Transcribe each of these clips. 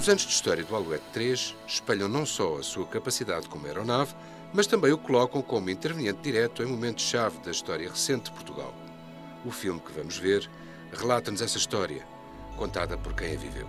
Os anos de história do Alouette 3 espelham não só a sua capacidade como aeronave, mas também o colocam como interveniente direto em momentos-chave da história recente de Portugal. O filme que vamos ver relata-nos essa história, contada por quem a viveu.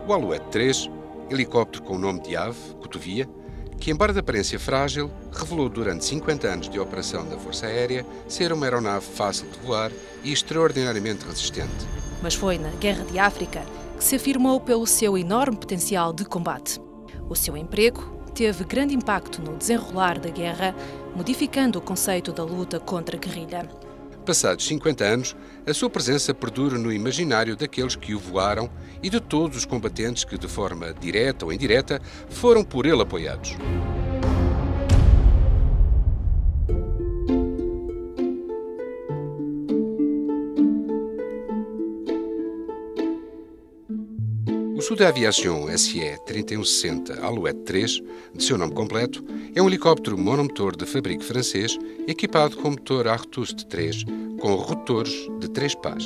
O Alouette 3, helicóptero com o nome de ave, cotovia, que, embora de aparência frágil, revelou durante 50 anos de operação da Força Aérea ser uma aeronave fácil de voar e extraordinariamente resistente. Mas foi na Guerra de África que se afirmou pelo seu enorme potencial de combate. O seu emprego teve grande impacto no desenrolar da guerra, modificando o conceito da luta contra a guerrilha. Passados 50 anos, a sua presença perdura no imaginário daqueles que o voaram e de todos os combatentes que, de forma direta ou indireta, foram por ele apoiados. O Sud Aviation SE 3160 Alouette 3, de seu nome completo, é um helicóptero monomotor de fabrico francês equipado com motor Artust 3, com rotores de 3 pás.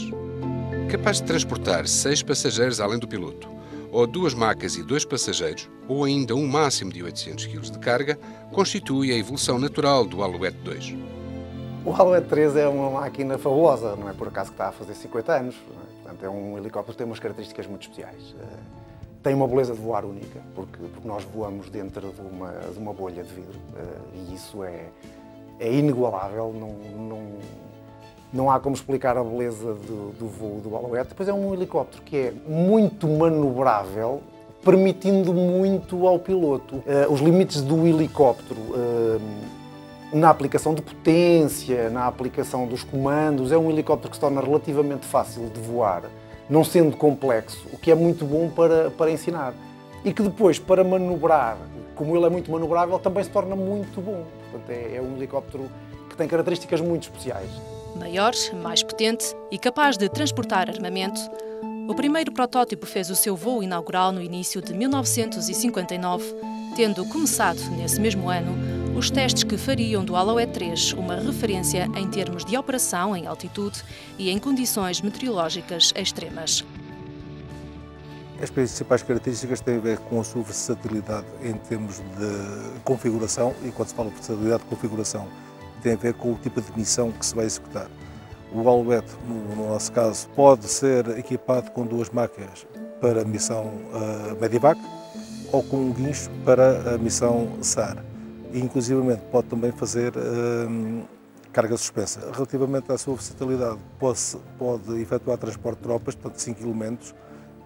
Capaz de transportar 6 passageiros além do piloto, ou 2 macas e 2 passageiros, ou ainda um máximo de 800 kg de carga, constitui a evolução natural do Alouette 2. O Alouette 3 é uma máquina fabulosa, não é por acaso que está a fazer 50 anos. Portanto, é um helicóptero que tem umas características muito especiais. Tem uma beleza de voar única, porque nós voamos dentro de uma bolha de vidro e isso é inigualável, não há como explicar a beleza do voo do Alouette. Depois é um helicóptero que é muito manobrável, permitindo muito ao piloto. Os limites do helicóptero na aplicação de potência, na aplicação dos comandos, é um helicóptero que se torna relativamente fácil de voar, não sendo complexo, o que é muito bom para ensinar. E que depois, para manobrar, como ele é muito manobrável, também se torna muito bom. Portanto, é um helicóptero que tem características muito especiais. Maior, mais potente e capaz de transportar armamento, o primeiro protótipo fez o seu voo inaugural no início de 1959, tendo começado, nesse mesmo ano, os testes que fariam do Alouette 3 uma referência em termos de operação em altitude e em condições meteorológicas extremas. As principais características têm a ver com a sua versatilidade em termos de configuração, e quando se fala de versatilidade de configuração, tem a ver com o tipo de missão que se vai executar. O Alouette, no nosso caso, pode ser equipado com 2 máquinas para a missão Medivac ou com um guincho para a missão SAR. E, inclusivamente, pode também fazer carga suspensa. Relativamente à sua versatilidade, pode efetuar transporte de tropas, portanto 5 elementos,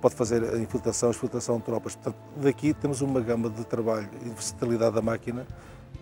pode fazer a infiltração, exfiltração de tropas. Portanto, daqui temos uma gama de trabalho e de versatilidade da máquina,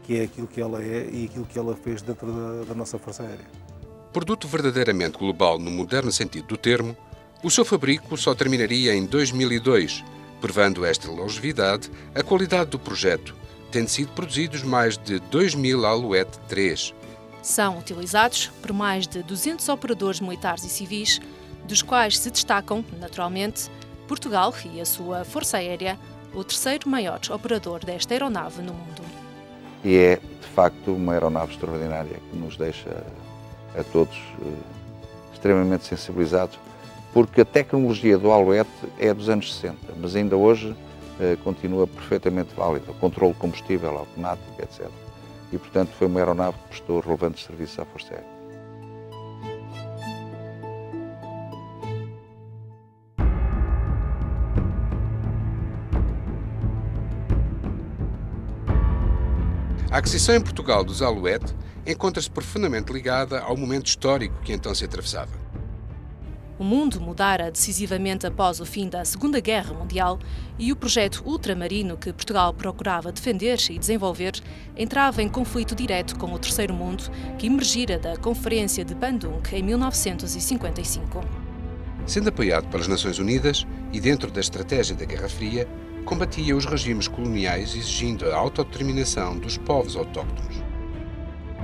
que é aquilo que ela é e aquilo que ela fez dentro da nossa Força Aérea. Produto verdadeiramente global no moderno sentido do termo, o seu fabrico só terminaria em 2002, provando esta longevidade a qualidade do projeto, tendo sido produzidos mais de 2.000 Alouette 3. São utilizados por mais de 200 operadores militares e civis, dos quais se destacam, naturalmente, Portugal e a sua Força Aérea, o terceiro maior operador desta aeronave no mundo. E é, de facto, uma aeronave extraordinária que nos deixa a todos extremamente sensibilizados, porque a tecnologia do Alouette é dos anos 60, mas ainda hoje continua perfeitamente válida, o controle de combustível automático, etc. E, portanto, foi uma aeronave que prestou relevantes serviços à Força Aérea. A aquisição em Portugal dos Alouette encontra-se profundamente ligada ao momento histórico que então se atravessava. O mundo mudara decisivamente após o fim da Segunda Guerra Mundial e o projeto ultramarino que Portugal procurava defender e desenvolver entrava em conflito direto com o Terceiro Mundo, que emergira da Conferência de Bandung em 1955. Sendo apoiado pelas Nações Unidas e dentro da estratégia da Guerra Fria, combatia os regimes coloniais exigindo a autodeterminação dos povos autóctonos.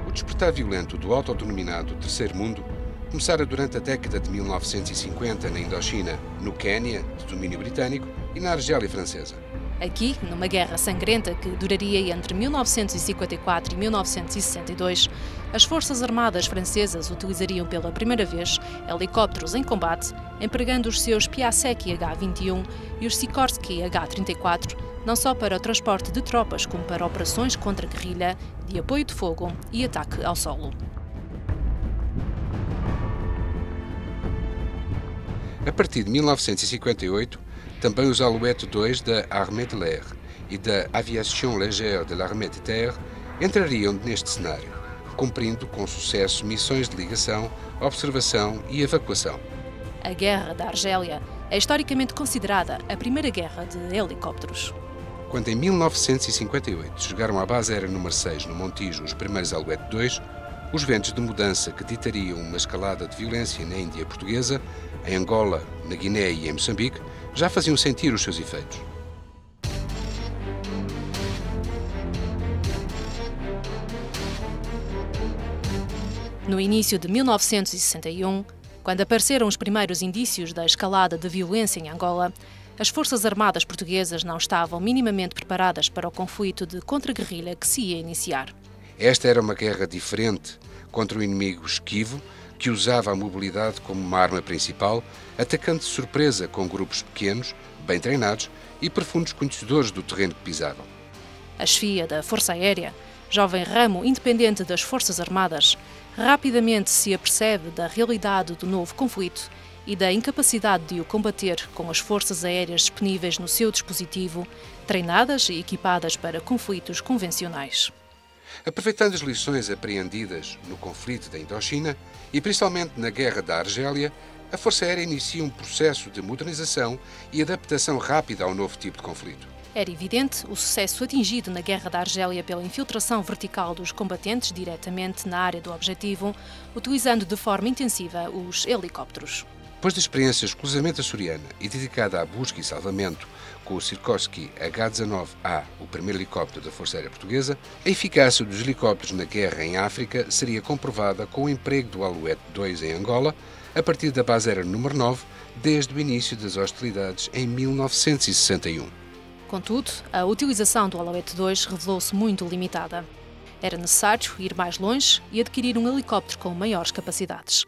O despertar violento do autodenominado Terceiro Mundo começara durante a década de 1950 na Indochina, no Quênia, de domínio britânico, e na Argélia francesa. Aqui, numa guerra sangrenta que duraria entre 1954 e 1962, as Forças Armadas francesas utilizariam pela primeira vez helicópteros em combate, empregando os seus Piasecki H-21 e os Sikorsky H-34, não só para o transporte de tropas, como para operações contra guerrilha, de apoio de fogo e ataque ao solo. A partir de 1958, também os Alouette 2 da Armée de l'Air e da Aviation Légère de l'Armée de Terre entrariam neste cenário, cumprindo com sucesso missões de ligação, observação e evacuação. A Guerra da Argélia é historicamente considerada a primeira guerra de helicópteros. Quando em 1958 chegaram à base aérea número 6 no Montijo os primeiros Alouette 2, os ventos de mudança que ditariam uma escalada de violência na Índia Portuguesa, em Angola, na Guiné e em Moçambique, já faziam sentir os seus efeitos. No início de 1961, quando apareceram os primeiros indícios da escalada de violência em Angola, as Forças Armadas portuguesas não estavam minimamente preparadas para o conflito de contra-guerrilha que se ia iniciar. Esta era uma guerra diferente contra um inimigo esquivo que usava a mobilidade como uma arma principal, atacando de surpresa com grupos pequenos, bem treinados e profundos conhecedores do terreno que pisavam. A chefia da Força Aérea, jovem ramo independente das Forças Armadas, rapidamente se apercebe da realidade do novo conflito e da incapacidade de o combater com as forças aéreas disponíveis no seu dispositivo, treinadas e equipadas para conflitos convencionais. Aproveitando as lições apreendidas no conflito da Indochina e principalmente na Guerra da Argélia, a Força Aérea inicia um processo de modernização e adaptação rápida ao novo tipo de conflito. Era evidente o sucesso atingido na Guerra da Argélia pela infiltração vertical dos combatentes diretamente na área do objetivo, utilizando de forma intensiva os helicópteros. Depois da experiência exclusivamente açoriana e dedicada à busca e salvamento com o Sikorsky H-19A, o primeiro helicóptero da Força Aérea Portuguesa, a eficácia dos helicópteros na guerra em África seria comprovada com o emprego do Alouette 2 em Angola, a partir da base aérea número 9, desde o início das hostilidades em 1961. Contudo, a utilização do Alouette 2 revelou-se muito limitada. Era necessário ir mais longe e adquirir um helicóptero com maiores capacidades.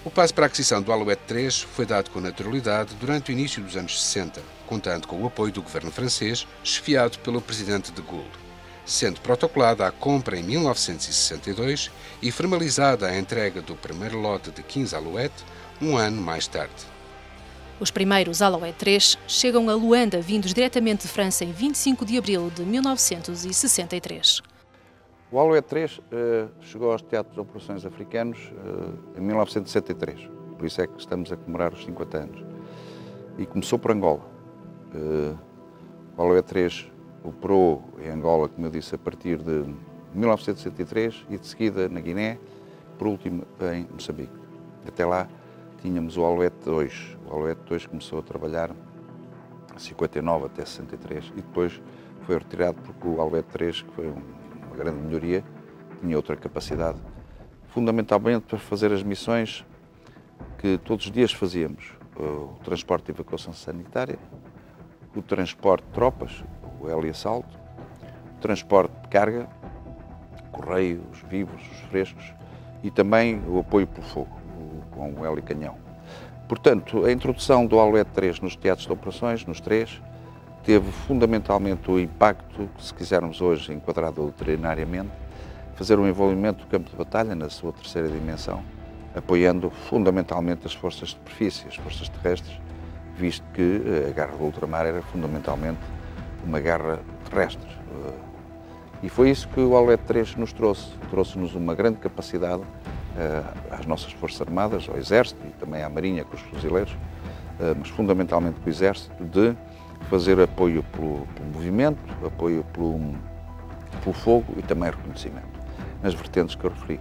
O passo para a aquisição do Alouette 3 foi dado com naturalidade durante o início dos anos 60, contando com o apoio do governo francês, chefiado pelo presidente de Gaulle. sendo protocolada a compra em 1962 e formalizada a entrega do primeiro lote de 15 Alouette um ano mais tarde. Os primeiros Alouette 3 chegam a Luanda, vindos diretamente de França em 25 de abril de 1963. O Alouette 3 chegou aos teatros de operações africanos em 1963, por isso é que estamos a comemorar os 50 anos. E começou por Angola. O Alouette 3 operou em Angola, como eu disse, a partir de 1963 e de seguida na Guiné, por último em Moçambique. Até lá tínhamos o Alouette 2. O Alouette 2 começou a trabalhar em 59 até 63 e depois foi retirado porque o Alouette 3, que foi uma grande melhoria, tinha outra capacidade, fundamentalmente para fazer as missões que todos os dias fazíamos: o transporte de evacuação sanitária, o transporte de tropas, o heli-assalto, o transporte de carga, correio, os vivos, os frescos e também o apoio pelo fogo, com o heli-canhão. Portanto, a introdução do Alouette 3 nos teatros de operações, nos três, teve fundamentalmente o impacto, se quisermos hoje enquadrado doutrinariamente, fazer um envolvimento do campo de batalha na sua terceira dimensão, apoiando fundamentalmente as forças de superfície, as forças terrestres, visto que a guerra do ultramar era fundamentalmente uma guerra terrestre. E foi isso que o Alouette 3 nos trouxe. Trouxe-nos uma grande capacidade às nossas Forças Armadas, ao Exército e também à Marinha com os fuzileiros, mas fundamentalmente com o Exército, de fazer apoio pelo movimento, apoio pelo fogo e também reconhecimento, nas vertentes que eu referi.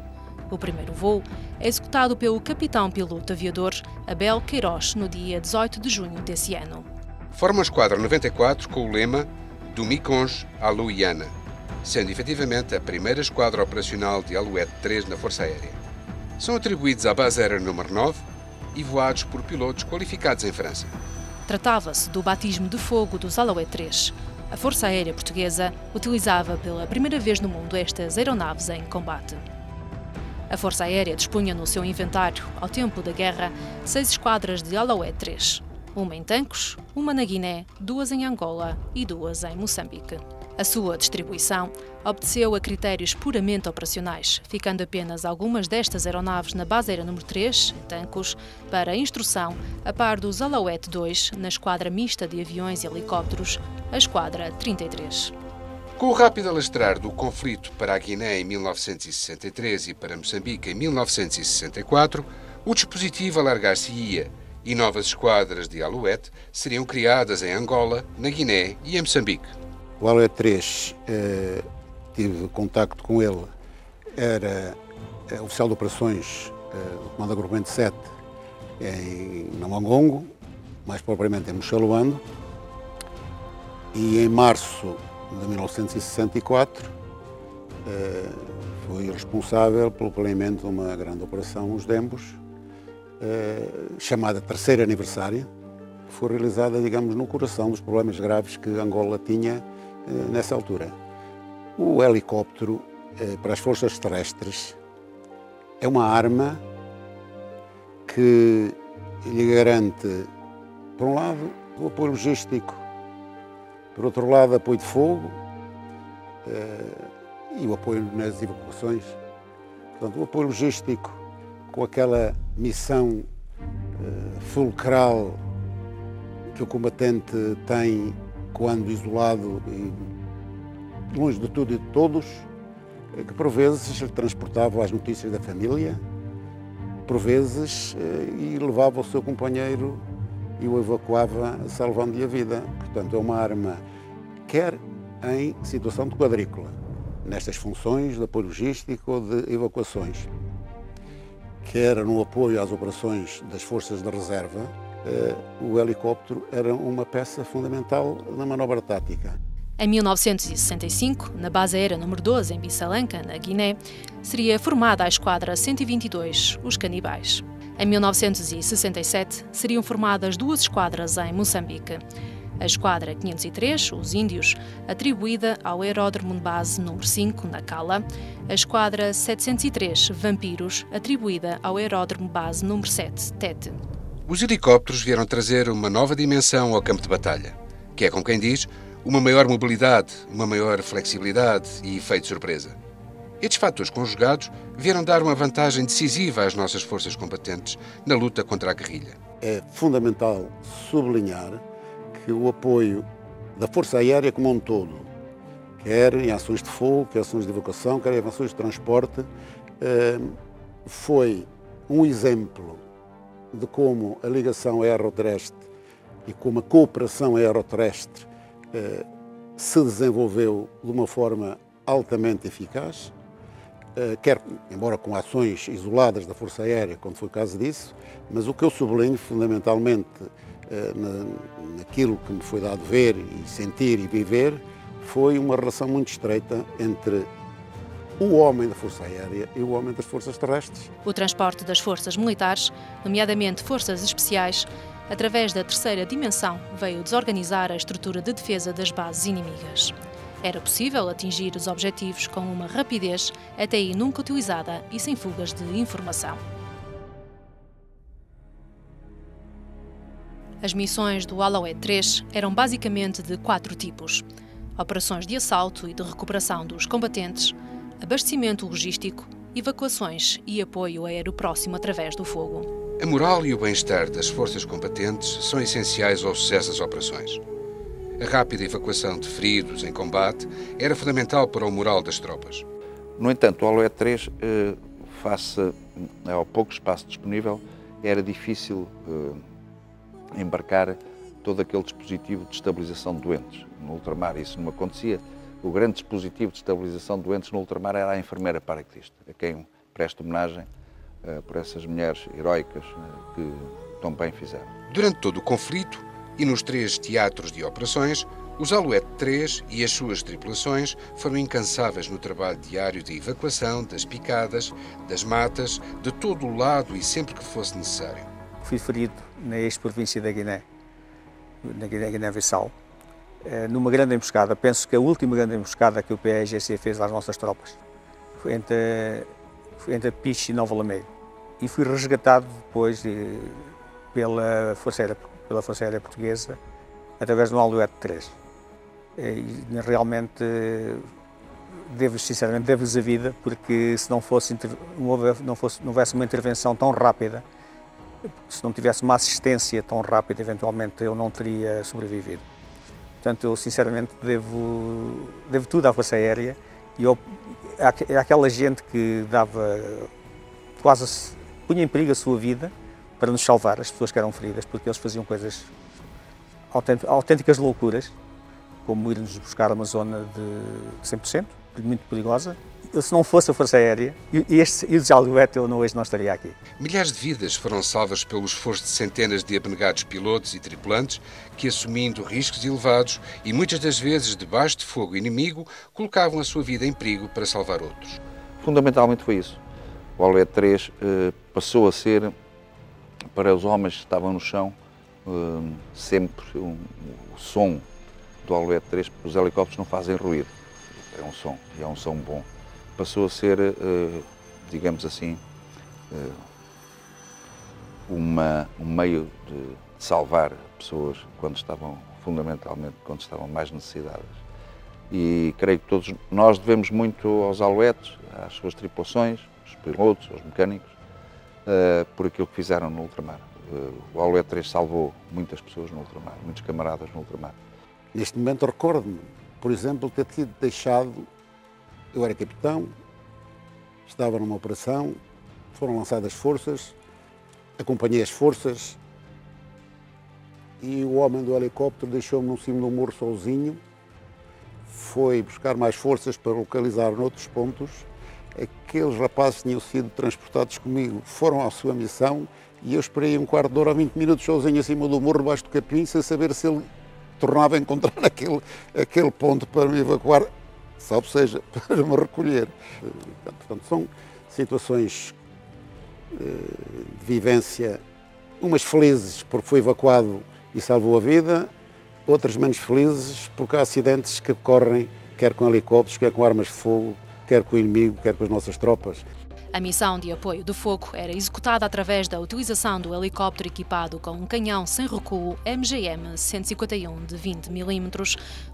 O primeiro voo é executado pelo capitão-piloto aviador Abel Queiroz no dia 18 de junho desse ano. Forma a Esquadra 94 com o lema do Miconge à Louisiana, sendo efetivamente a primeira esquadra operacional de Alouette 3 na Força Aérea. São atribuídos à Base Aérea número 9 e voados por pilotos qualificados em França. Tratava-se do batismo de fogo dos Alouette 3. A Força Aérea Portuguesa utilizava pela primeira vez no mundo estas aeronaves em combate. A Força Aérea dispunha no seu inventário, ao tempo da guerra, 6 esquadras de Alouette 3. Uma em Tancos, uma na Guiné, 2 em Angola e 2 em Moçambique. A sua distribuição obedeceu a critérios puramente operacionais, ficando apenas algumas destas aeronaves na Base Aérea número 3, em Tancos, para instrução, a par dos Alouette 2 na Esquadra Mista de Aviões e Helicópteros, a Esquadra 33. Com o rápido alastrar do conflito para a Guiné em 1963 e para Moçambique em 1964, o dispositivo alargar-se-ia e novas esquadras de Alouette seriam criadas em Angola, na Guiné e em Moçambique. O Alouette 3, tive contacto com ele, era oficial de operações do Comando Agrupamento 7 em Namongongo, mais propriamente em Mochaloando, e em março de 1964 foi responsável pelo planeamento de uma grande operação, os Dembos, chamada Terceiro Aniversário, que foi realizada, digamos, no coração dos problemas graves que Angola tinha nessa altura. O helicóptero, para as forças terrestres, é uma arma que lhe garante, por um lado, o apoio logístico, por outro lado, apoio de fogo e o apoio nas evacuações. Portanto, o apoio logístico com aquela missão fulcral que o combatente tem quando isolado e longe de tudo e de todos, que por vezes transportava as notícias da família, por vezes e levava o seu companheiro e o evacuava, salvando-lhe a vida. Portanto, é uma arma, quer em situação de quadrícula, nestas funções de apoio logístico ou de evacuações, quer no apoio às operações das forças de reserva, o helicóptero era uma peça fundamental na manobra tática. Em 1965, na Base Aérea número 12, em Bissalanka, na Guiné, seria formada a Esquadra 122, os Canibais. Em 1967, seriam formadas 2 esquadras em Moçambique. A Esquadra 503, os Índios, atribuída ao Aeródromo de Base número 5, na Cala. A Esquadra 703, Vampiros, atribuída ao Aeródromo Base número 7, Tete. Os helicópteros vieram trazer uma nova dimensão ao campo de batalha, que é, como quem diz, Uma maior mobilidade, uma maior flexibilidade e efeito surpresa. Estes fatores conjugados vieram dar uma vantagem decisiva às nossas forças combatentes na luta contra a guerrilha. É fundamental sublinhar que o apoio da Força Aérea como um todo, quer em ações de fogo, quer em ações de evacuação, quer em ações de transporte, foi um exemplo de como a ligação aeroterrestre e como a cooperação aeroterrestre se desenvolveu de uma forma altamente eficaz, quer, embora com ações isoladas da Força Aérea, quando foi o caso disso, mas o que eu sublinho fundamentalmente naquilo que me foi dado ver e sentir e viver, foi uma relação muito estreita entre o homem da Força Aérea e o homem das Forças Terrestres. O transporte das forças militares, nomeadamente forças especiais, através da terceira dimensão, veio desorganizar a estrutura de defesa das bases inimigas. Era possível atingir os objetivos com uma rapidez até aí nunca utilizada e sem fugas de informação. As missões do Alouette 3 eram basicamente de 4 tipos: operações de assalto e de recuperação dos combatentes, abastecimento logístico, evacuações e apoio aéreo próximo através do fogo. A moral e o bem-estar das forças combatentes são essenciais ao sucesso das operações. A rápida evacuação de feridos em combate era fundamental para o moral das tropas. No entanto, o Alouette 3, face ao pouco espaço disponível, era difícil embarcar todo aquele dispositivo de estabilização de doentes. No ultramar isso não acontecia. O grande dispositivo de estabilização de doentes no ultramar era a enfermeira paraquedista, a quem presto homenagem por essas mulheres heroicas que tão bem fizeram. Durante todo o conflito e nos 3 teatros de operações, os Alouette 3 e as suas tripulações foram incansáveis no trabalho diário de evacuação das picadas, das matas, de todo o lado e sempre que fosse necessário. Fui ferido na ex-província da Guiné, na Guiné-Bissau, numa grande emboscada. Penso que a última grande emboscada que o PAIGC fez às nossas tropas foi entre Piche e Nova Lamego. E fui resgatado depois pela Força Aérea Portuguesa através do Alouette 3. E realmente sinceramente devo-lhes a vida, porque se não houvesse uma intervenção tão rápida, se não tivesse uma assistência tão rápida, eventualmente eu não teria sobrevivido. Portanto, eu sinceramente devo tudo à Força Aérea e àquela gente que punha em perigo a sua vida para nos salvar, as pessoas que eram feridas, porque eles faziam coisas autênticas loucuras, como ir-nos buscar a uma zona de 100%, muito perigosa. Se não fosse a Força Aérea e os Alouette, eu hoje não estaria aqui. Milhares de vidas foram salvas pelo esforço de centenas de abnegados pilotos e tripulantes que, assumindo riscos elevados e muitas das vezes debaixo de fogo inimigo, colocavam a sua vida em perigo para salvar outros. Fundamentalmente foi isso. O Alouette 3 passou a ser, para os homens que estavam no chão, sempre o som do Alouette 3, porque os helicópteros não fazem ruído. É um som, e é um som bom. Passou a ser, digamos assim, um meio de salvar pessoas fundamentalmente, quando estavam mais necessitadas. E creio que todos nós devemos muito aos Alouettes, às suas tripulações, aos pilotos, aos mecânicos, por aquilo que fizeram no ultramar. O Alouette 3 salvou muitas pessoas no ultramar, muitos camaradas no ultramar. Neste momento recordo-me, por exemplo, ter sido deixado. Eu era capitão, estava numa operação, foram lançadas forças, acompanhei as forças e o homem do helicóptero deixou-me no cimo do morro sozinho, foi buscar mais forças para localizar noutros pontos. Aqueles rapazes tinham sido transportados comigo, foram à sua missão e eu esperei um quarto de hora ou 20 minutos sozinho acima do morro, debaixo do capim, sem saber se ele tornava a encontrar aquele ponto para me evacuar, salvo seja, para me recolher. Portanto, são situações de vivência, umas felizes porque foi evacuado e salvou a vida, outras menos felizes porque há acidentes que ocorrem, quer com helicópteros, quer com armas de fogo, quer com o inimigo, quer com as nossas tropas. A missão de apoio de fogo era executada através da utilização do helicóptero equipado com um canhão sem recuo MGM-151 de 20 mm,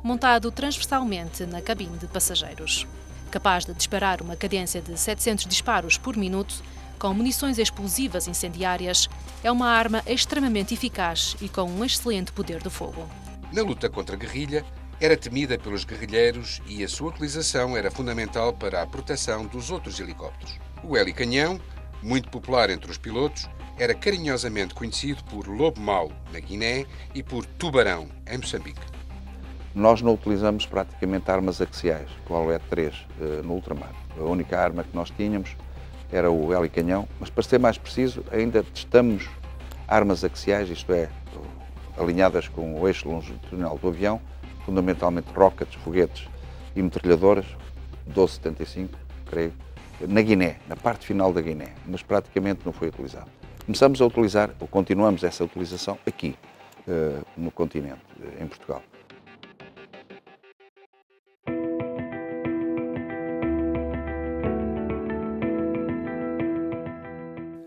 montado transversalmente na cabine de passageiros. Capaz de disparar uma cadência de 700 disparos por minuto, com munições explosivas incendiárias, é uma arma extremamente eficaz e com um excelente poder de fogo. Na luta contra a guerrilha, era temida pelos guerrilheiros e a sua utilização era fundamental para a proteção dos outros helicópteros. O helicanhão, muito popular entre os pilotos, era carinhosamente conhecido por Lobo Mau, na Guiné, e por Tubarão, em Moçambique. Nós não utilizamos praticamente armas axiais, com o Alouette 3 no ultramar. A única arma que nós tínhamos era o helicanhão, mas para ser mais preciso, ainda testamos armas axiais, isto é, alinhadas com o eixo longitudinal do avião, fundamentalmente rockets, foguetes e metralhadoras, 1275, creio, na Guiné, na parte final da Guiné, mas praticamente não foi utilizado. Começamos a utilizar, ou continuamos essa utilização aqui, no continente, em Portugal.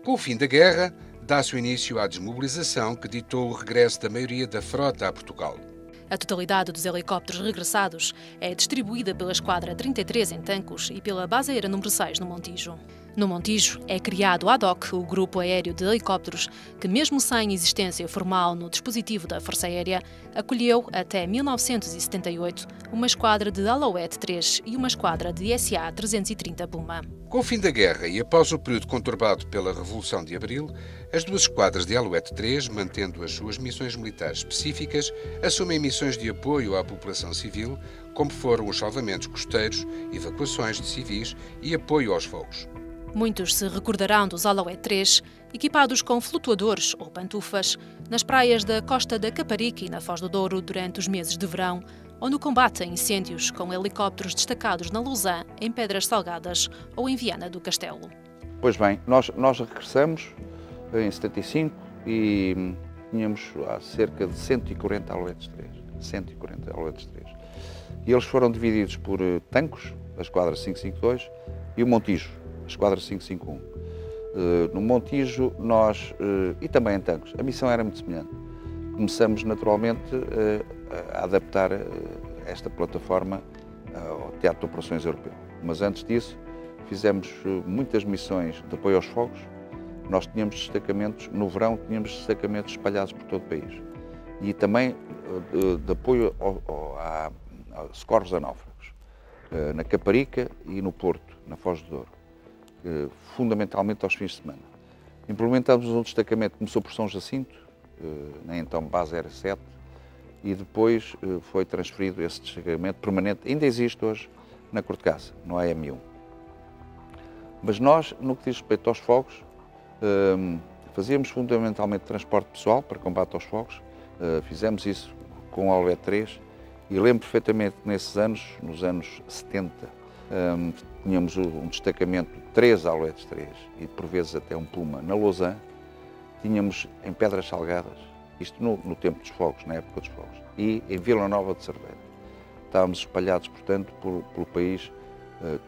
Com o fim da guerra, dá-se o início à desmobilização que ditou o regresso da maioria da frota a Portugal. A totalidade dos helicópteros regressados é distribuída pela Esquadra 33 em Tancos e pela Base Aérea número 6 no Montijo. No Montijo é criado ad hoc o Grupo Aéreo de Helicópteros que, mesmo sem existência formal no dispositivo da Força Aérea, acolheu até 1978 uma esquadra de Alouette 3 e uma esquadra de SA 330 Puma. Com o fim da guerra e após o período conturbado pela Revolução de Abril, as duas esquadras de Alouette 3, mantendo as suas missões militares específicas, assumem missões de apoio à população civil, como foram os salvamentos costeiros, evacuações de civis e apoio aos fogos. Muitos se recordarão dos Alouette 3, equipados com flutuadores ou pantufas, nas praias da Costa da Caparica e na Foz do Douro durante os meses de verão, ou no combate a incêndios com helicópteros destacados na Lousã, em Pedras Salgadas ou em Viana do Castelo. Pois bem, nós regressamos em 75 e tínhamos cerca de 140 Alouettes 3. 140 Alouettes 3. E eles foram divididos por Tancos, a esquadra 552, e o Montijo, a esquadra 551. No Montijo, e também em Tancos, a missão era muito semelhante. Começamos naturalmente a adaptar esta plataforma ao Teatro de Operações Europeu. Mas antes disso, fizemos muitas missões de apoio aos fogos. Nós tínhamos destacamentos, no verão tínhamos destacamentos espalhados por todo o país. E também de apoio a socorros a náufragos, na Caparica e no Porto, na Foz do Douro, fundamentalmente aos fins de semana. Implementamos um destacamento que começou por São Jacinto, na então base Aérea 7, e depois foi transferido esse destacamento permanente, ainda existe hoje, na Cortecaça, no AM1. Mas nós, no que diz respeito aos fogos, fazíamos fundamentalmente transporte pessoal para combate aos fogos, fizemos isso com o Alouette 3, e lembro perfeitamente que nesses anos, nos anos 70, tínhamos um destacamento de 3 Alouettes 3 e por vezes até um Puma na Lousã, tínhamos em Pedras Salgadas, isto no tempo dos fogos, na época dos fogos, e em Vila Nova de Cerveira. Estávamos espalhados, portanto, pelo país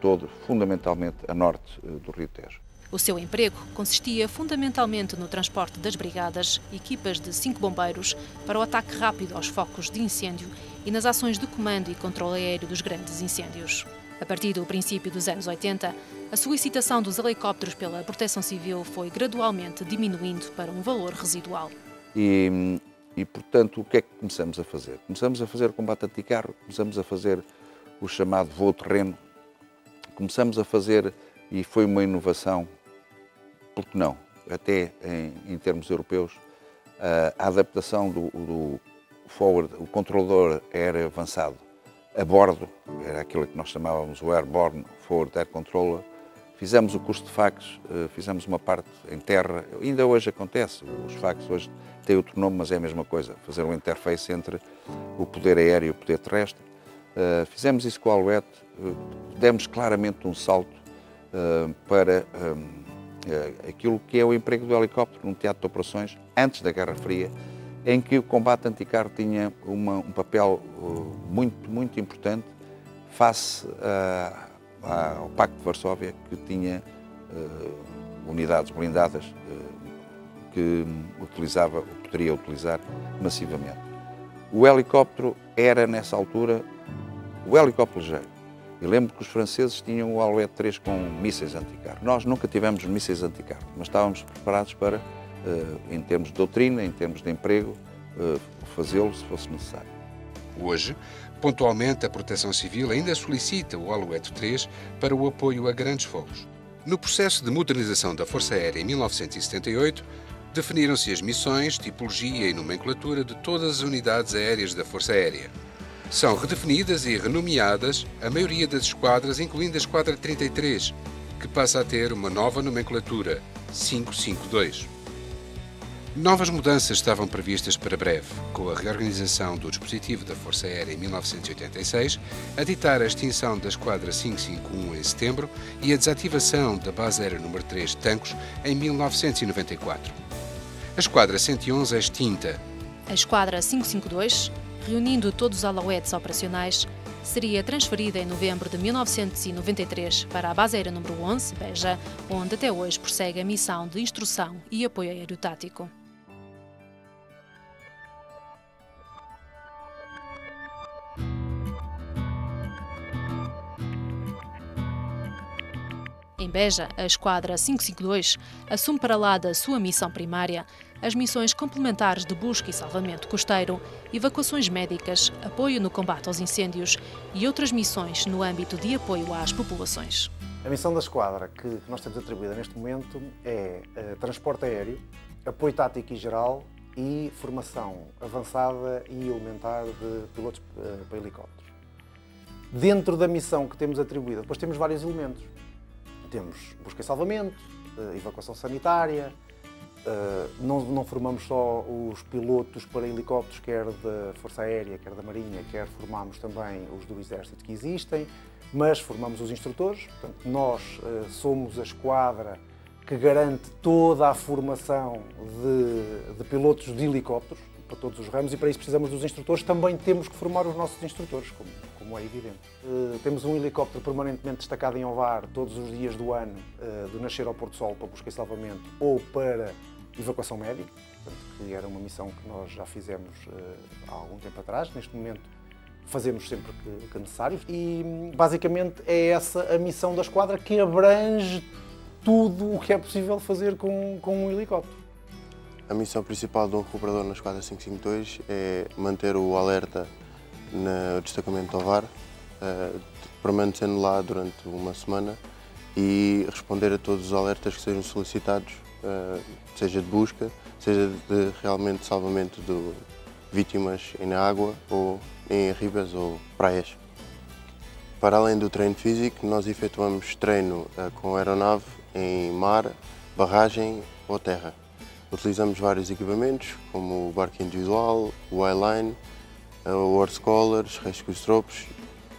todo, fundamentalmente a norte do Rio Tejo. O seu emprego consistia fundamentalmente no transporte das brigadas, equipas de 5 bombeiros, para o ataque rápido aos focos de incêndio e nas ações de comando e controle aéreo dos grandes incêndios. A partir do princípio dos anos 80, a solicitação dos helicópteros pela Proteção Civil foi gradualmente diminuindo para um valor residual. E, portanto, o que é que começamos a fazer? Começamos a fazer o combate anticarro, começamos a fazer o chamado voo terreno, começamos a fazer, e foi uma inovação, porque não, até em termos europeus, a adaptação do forward, o controlador aéreo avançado a bordo, era aquilo que nós chamávamos o Airborne Forward Air Controller. Fizemos o curso de fax, fizemos uma parte em terra, ainda hoje acontece, os fax hoje têm outro nome, mas é a mesma coisa, fazer um interface entre o poder aéreo e o poder terrestre. Fizemos isso com a Alouette, demos claramente um salto para aquilo que é o emprego do helicóptero num teatro de operações antes da Guerra Fria, em que o combate anticarro tinha um papel muito importante face ao Pacto de Varsóvia, que tinha unidades blindadas que poderia utilizar massivamente. O helicóptero era, nessa altura, o helicóptero ligeiro. Eu lembro que os franceses tinham o Alouette 3 com mísseis anticarro. Nós nunca tivemos mísseis anticarro, mas estávamos preparados para, em termos de doutrina, em termos de emprego, fazê-lo se fosse necessário. Hoje, pontualmente, a Proteção Civil ainda solicita o Alouette 3 para o apoio a grandes voos. No processo de modernização da Força Aérea em 1978, definiram-se as missões, tipologia e nomenclatura de todas as unidades aéreas da Força Aérea. São redefinidas e renomeadas a maioria das esquadras, incluindo a Esquadra 33, que passa a ter uma nova nomenclatura, 552. Novas mudanças estavam previstas para breve, com a reorganização do dispositivo da Força Aérea em 1986, a ditar a extinção da Esquadra 551 em setembro e a desativação da Base Aérea número 3 de Tancos em 1994. A Esquadra 111 é extinta. A Esquadra 552, reunindo todos os Alouettes operacionais, seria transferida em novembro de 1993 para a Base Aérea número 11, Beja, onde até hoje prossegue a missão de instrução e apoio aéreo tático. Em Beja, a Esquadra 552 assume para lá da sua missão primária as missões complementares de busca e salvamento costeiro, evacuações médicas, apoio no combate aos incêndios e outras missões no âmbito de apoio às populações. A missão da Esquadra que nós temos atribuída neste momento é transporte aéreo, apoio tático e geral e formação avançada e elementar de pilotos para helicópteros. Dentro da missão que temos atribuída, depois temos vários elementos. Temos busca e salvamento, evacuação sanitária, não formamos só os pilotos para helicópteros, quer da Força Aérea, quer da Marinha, quer formamos também os do Exército que existem, mas formamos os instrutores. Portanto, nós somos a esquadra que garante toda a formação de pilotos de helicópteros, para todos os ramos, e para isso precisamos dos instrutores. Também temos que formar os nossos instrutores, como é evidente. Temos um helicóptero permanentemente destacado em Ovar todos os dias do ano, do nascer ao pôr do sol, para busca e salvamento ou para evacuação médica, portanto, que era uma missão que nós já fizemos há algum tempo atrás. Neste momento fazemos sempre que necessário e basicamente é essa a missão da esquadra, que abrange tudo o que é possível fazer com um helicóptero. A missão principal de um recuperador na Esquadra 552 é manter o alerta no destacamento de Ovar, permanecendo lá durante uma semana e responder a todos os alertas que sejam solicitados, seja de busca, seja de realmente salvamento de vítimas na água ou em ribas ou praias. Para além do treino físico, nós efetuamos treino com aeronave em mar, barragem ou terra. Utilizamos vários equipamentos, como o barco individual, o eyeline, o horse collars, rescue ropes,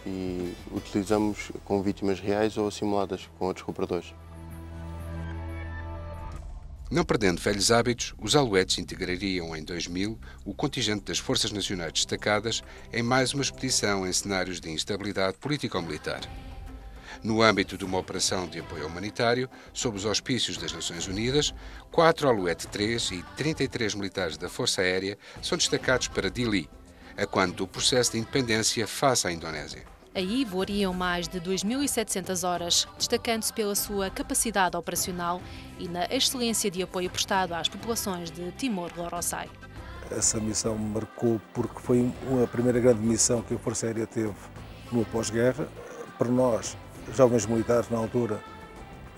e utilizamos com vítimas reais ou simuladas com outros recuperadores. Não perdendo velhos hábitos, os Alouettes integrariam em 2000 o contingente das Forças Nacionais Destacadas em mais uma expedição em cenários de instabilidade político-militar. No âmbito de uma operação de apoio humanitário, sob os auspícios das Nações Unidas, 4 Alouette 3 e 33 militares da Força Aérea são destacados para Dili, a quando do processo de independência face à Indonésia. Aí voariam mais de 2.700 horas, destacando-se pela sua capacidade operacional e na excelência de apoio prestado às populações de Timor-Leste. Essa missão marcou porque foi a primeira grande missão que a Força Aérea teve no pós-guerra. Para nós, jovens militares na altura,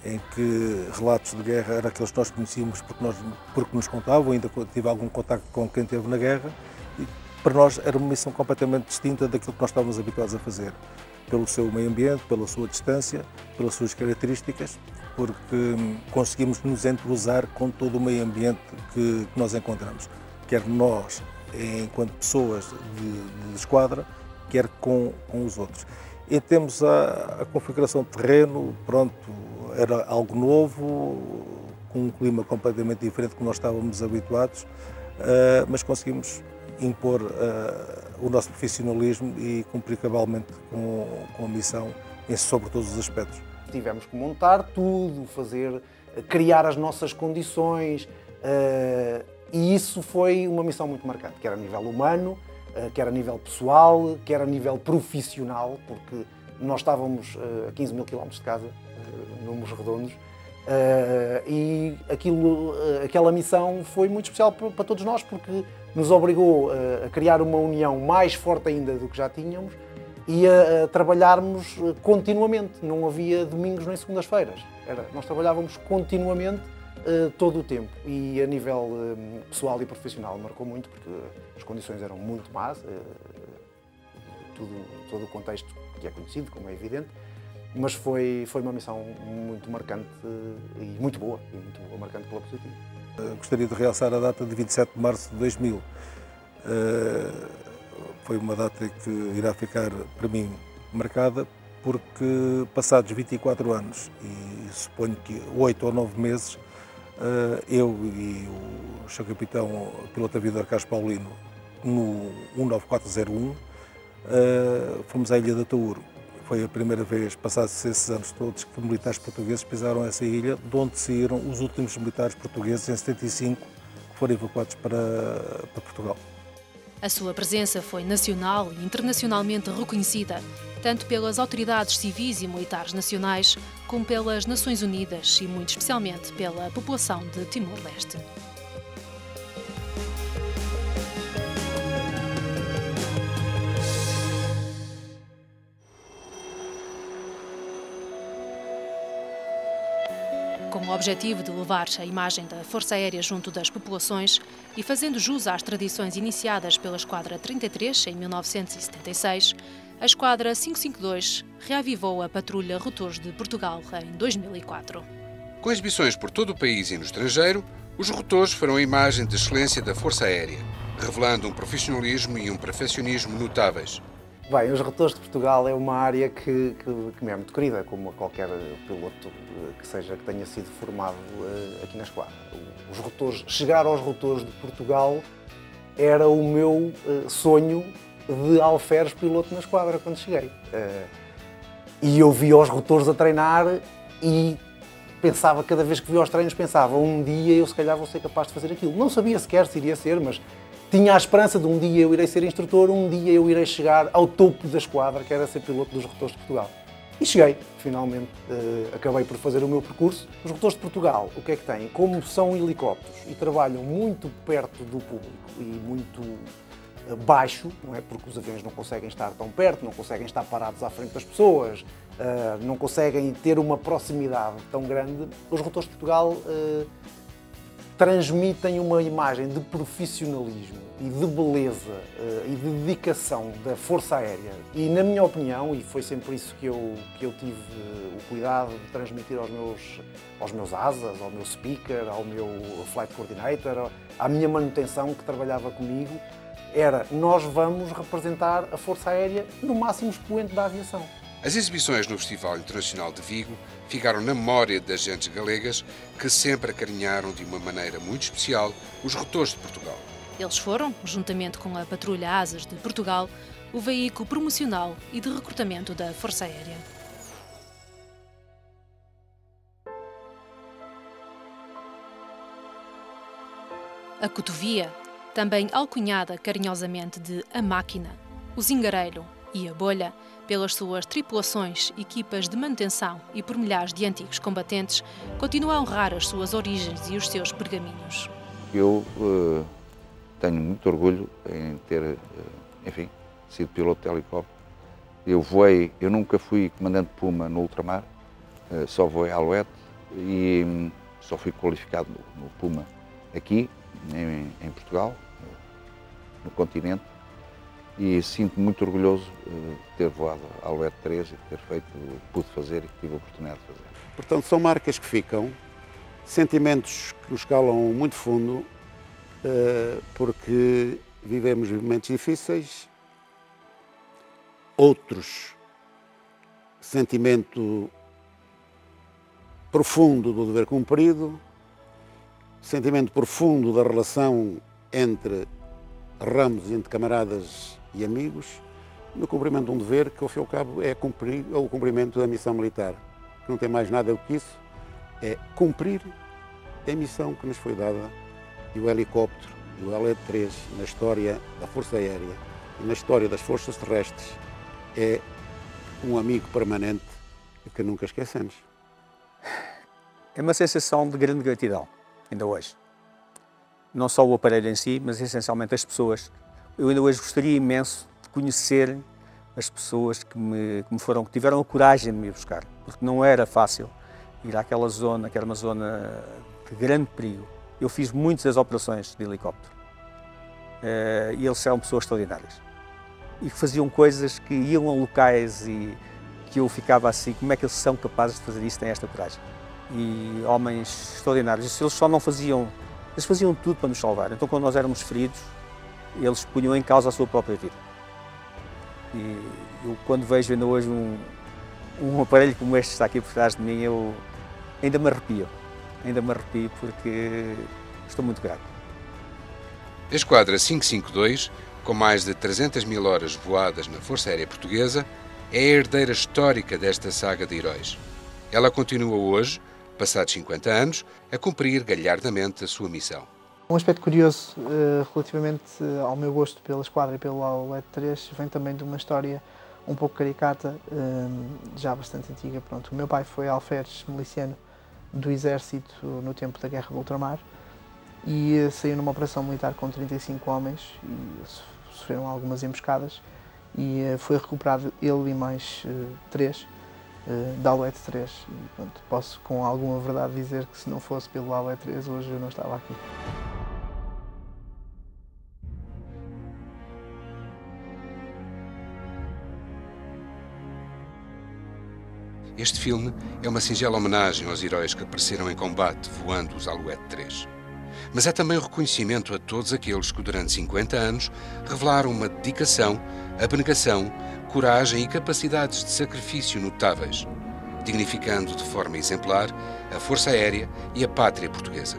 em que relatos de guerra eram aqueles que nós conhecíamos porque nos contavam, ainda tive algum contacto com quem esteve na guerra, e para nós era uma missão completamente distinta daquilo que nós estávamos habituados a fazer, pelo seu meio ambiente, pela sua distância, pelas suas características, porque conseguimos nos entrosar com todo o meio ambiente que nós encontramos, quer nós, enquanto pessoas de esquadra, quer com os outros. E temos a configuração de terreno, pronto, era algo novo, com um clima completamente diferente que nós estávamos habituados, mas conseguimos impor o nosso profissionalismo e cumprir cabalmente com a missão sobre todos os aspectos. tivemos que montar tudo, criar as nossas condições, e isso foi uma missão muito marcante, quer a nível humano, quer a nível pessoal, quer a nível profissional, porque nós estávamos a 15 mil quilómetros de casa, números redondos, e aquela missão foi muito especial para todos nós, porque nos obrigou a criar uma união mais forte ainda do que já tínhamos e a trabalharmos continuamente. Não havia domingos nem segundas-feiras. Nós trabalhávamos continuamente todo o tempo, e a nível pessoal e profissional marcou muito, porque as condições eram muito más, todo o contexto que é conhecido, como é evidente, mas foi uma missão muito marcante e muito boa, marcante pela positiva. Gostaria de realçar a data de 27 de março de 2000. Foi uma data que irá ficar, para mim, marcada, porque passados 24 anos, e suponho que 8 ou 9 meses, eu e o Sr. Capitão piloto aviador Carlos Paulino, no 19401, fomos à Ilha da Tauro. Foi a primeira vez, passados esses anos todos, que militares portugueses pisaram essa ilha, de onde saíram os últimos militares portugueses, em 75, que foram evacuados para Portugal. A sua presença foi nacional e internacionalmente reconhecida, tanto pelas autoridades civis e militares nacionais, como pelas Nações Unidas e, muito especialmente, pela população de Timor-Leste. Com o objetivo de levar a imagem da Força Aérea junto das populações e fazendo jus às tradições iniciadas pela Esquadra 33 em 1976, a Esquadra 552 reavivou a Patrulha Rotores de Portugal em 2004. Com exibições por todo o país e no estrangeiro, os rotores foram a imagem de excelência da Força Aérea, revelando um profissionalismo e um perfeccionismo notáveis. Bem, os rotores de Portugal é uma área que me é muito querida, como a qualquer piloto que tenha sido formado aqui na Esquadra. Chegar aos rotores de Portugal era o meu sonho de alferes piloto na Esquadra quando cheguei. E eu via os rotores a treinar e pensava, cada vez que via os treinos, pensava, um dia eu se calhar vou ser capaz de fazer aquilo. Não sabia sequer se iria ser, mas tinha a esperança de um dia eu irei ser instrutor, um dia eu irei chegar ao topo da Esquadra, que era ser piloto dos rotores de Portugal. E cheguei, finalmente, acabei por fazer o meu percurso. Os rotores de Portugal, o que é que têm? Como são helicópteros e trabalham muito perto do público e muito baixo, não é? Porque os aviões não conseguem estar tão perto, não conseguem estar parados à frente das pessoas, não conseguem ter uma proximidade tão grande. Os rotores de Portugal transmitem uma imagem de profissionalismo e de beleza e de dedicação da Força Aérea. E, na minha opinião, e foi sempre isso que eu tive o cuidado de transmitir aos meus asas, ao meu speaker, ao meu flight coordinator, à minha manutenção que trabalhava comigo, era: nós vamos representar a Força Aérea no máximo expoente da aviação. As exibições no Festival Internacional de Vigo ficaram na memória das gentes galegas que sempre acarinharam de uma maneira muito especial os rotores de Portugal. Eles foram, juntamente com a Patrulha Asas de Portugal, o veículo promocional e de recrutamento da Força Aérea. A cotovia, também alcunhada carinhosamente de a máquina, o zingareiro e a bolha, pelas suas tripulações, equipas de manutenção e por milhares de antigos combatentes, continua a honrar as suas origens e os seus pergaminhos. Eu tenho muito orgulho em ter, enfim, sido piloto de helicóptero. Eu nunca fui comandante Puma no ultramar, só voei à Alouette e só fui qualificado no Puma aqui, em Portugal, no continente. E sinto-me muito orgulhoso de ter voado a Alouette 3 e de ter feito o que pude fazer e que tive a oportunidade de fazer. Portanto, são marcas que ficam, sentimentos que nos calam muito fundo, porque vivemos momentos difíceis, outros, sentimento profundo do dever cumprido, sentimento profundo da relação entre ramos, entre camaradas e amigos, no cumprimento de um dever que, ao fim e ao cabo, é o cumprimento da missão militar. que não tem mais nada do que isso, é cumprir a missão que nos foi dada. E o helicóptero, e o LE-3, na história da Força Aérea e na história das Forças Terrestres, é um amigo permanente que nunca esquecemos. É uma sensação de grande gratidão, ainda hoje. Não só o aparelho em si, mas essencialmente as pessoas. Eu ainda hoje gostaria imenso de conhecer as pessoas que tiveram a coragem de me buscar, porque não era fácil ir àquela zona, que era uma zona de grande perigo. Eu fiz muitas das operações de helicóptero e eles eram pessoas extraordinárias e que faziam coisas que iam a locais e que eu ficava assim, como é que eles são capazes de fazer isso, têm esta coragem? E homens extraordinários, eles só não faziam, eles faziam tudo para nos salvar. Então quando nós éramos feridos, eles punham em causa a sua própria vida. E eu quando vejo ainda hoje um aparelho como este que está aqui por trás de mim, eu ainda me arrepio porque estou muito grato. A Esquadra 552, com mais de 300 mil horas voadas na Força Aérea Portuguesa, é a herdeira histórica desta saga de heróis. Ela continua hoje, passados 50 anos, a cumprir galhardamente a sua missão. Um aspecto curioso relativamente ao meu gosto pela Esquadra e pelo LE-3 vem também de uma história um pouco caricata, já bastante antiga. Pronto, o meu pai foi alferes miliciano do Exército no tempo da Guerra do Ultramar e saiu numa operação militar com 35 homens e sofreram algumas emboscadas e foi recuperado ele e mais 3 da LE-3 e pronto, posso com alguma verdade dizer que se não fosse pelo LE-3 hoje eu não estava aqui. Este filme é uma singela homenagem aos heróis que apareceram em combate voando os Alouette-3. Mas é também um reconhecimento a todos aqueles que durante 50 anos revelaram uma dedicação, abnegação, coragem e capacidades de sacrifício notáveis, dignificando de forma exemplar a Força Aérea e a pátria portuguesa.